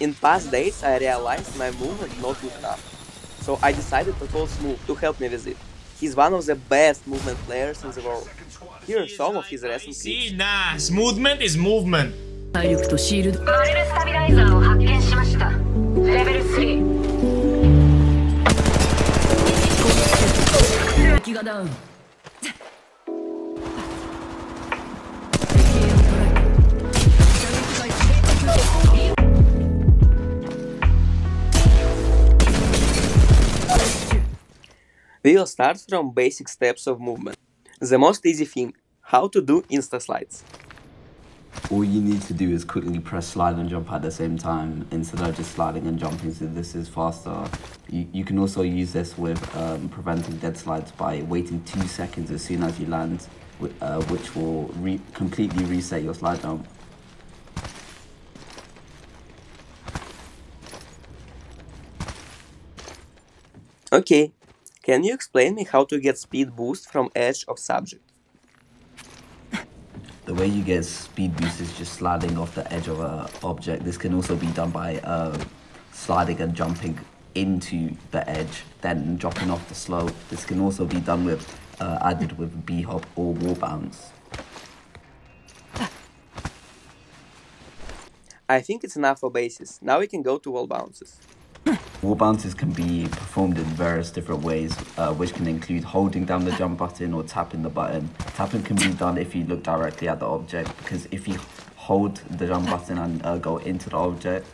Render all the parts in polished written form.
In past days, I realized my movement not good enough. So I decided to call Smooth to help me with it. He's one of the best movement players in the world. Here are some of his recent See, clips. nah, movement is movement. 体力とシールドバレルスタビライザーを発見しました。レベル3。敵がダウン We will start from basic steps of movement. The most easy thing, how to do insta slides. All you need to do is quickly press slide and jump at the same time instead of just sliding and jumping, so this is faster. You can also use this with preventing dead slides by waiting 2 seconds as soon as you land, which will completely reset your slide jump. Okay, can you explain me how to get speed boost from edge of subject? The way you get speed boost is just sliding off the edge of an object. This can also be done by sliding and jumping into the edge, then dropping off the slope. This can also be done with added with B-hop or wall bounce. I think it's enough for bases. Now we can go to wall bounces. Wall bounces can be performed in various different ways, which can include holding down the jump button or tapping the button. Tapping can be done if you look directly at the object, because if you hold the jump button and go into the object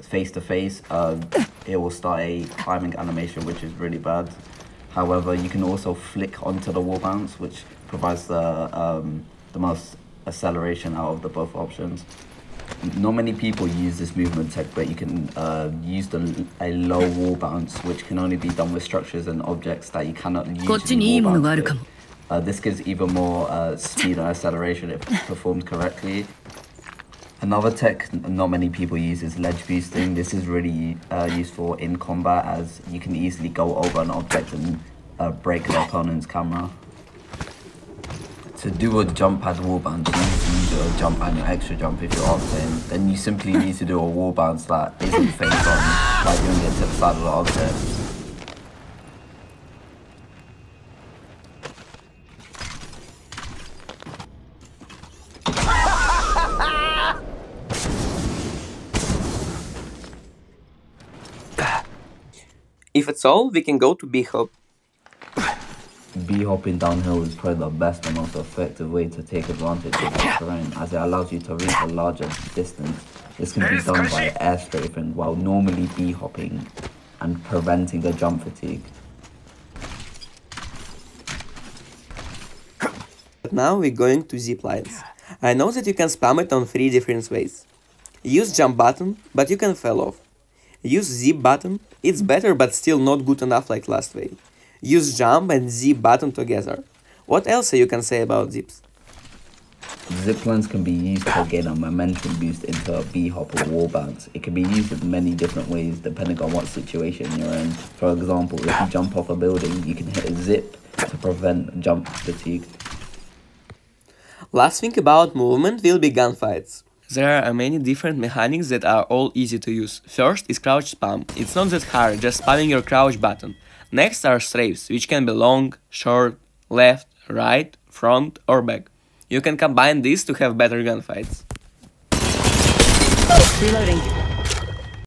face to face, it will start a climbing animation, which is really bad. However, you can also flick onto the wall bounce, which provides the most acceleration out of the both options. Not many people use this movement tech, but you can use a low wall bounce, which can only be done with structures and objects that you cannot usually wall bounce with. This gives even more speed and acceleration if performed correctly. Another tech not many people use is ledge boosting. This is really useful in combat, as you can easily go over an object and break the opponent's camera. To do a jump pad wall bounce, you need to use a jump and an extra jump if you're opting. Then you simply need to do a wall bounce that isn't face on by doing it to the side of the object. If it's all, we can go to B-hop. B-hopping downhill is probably the best and most effective way to take advantage of the terrain, as it allows you to reach a larger distance. This can be done by air strafing while normally B-hopping and preventing the jump fatigue. But now we're going to zip lines. I know that you can spam it on 3 different ways. Use jump button, but you can fall off. Use zip button, it's better but still not good enough like last way. Use jump and zip button together. What else you can say about zips? Zip lines can be used to gain a momentum boost into a B-hop or wall bounce. It can be used in many different ways depending on what situation you're in. For example, if you jump off a building, you can hit a zip to prevent jump fatigue. Last thing about movement will be gunfights. There are many different mechanics that are all easy to use. First is crouch spam. It's not that hard, just spamming your crouch button. Next are strafes, which can be long, short, left, right, front or back. You can combine these to have better gunfights. Reloading.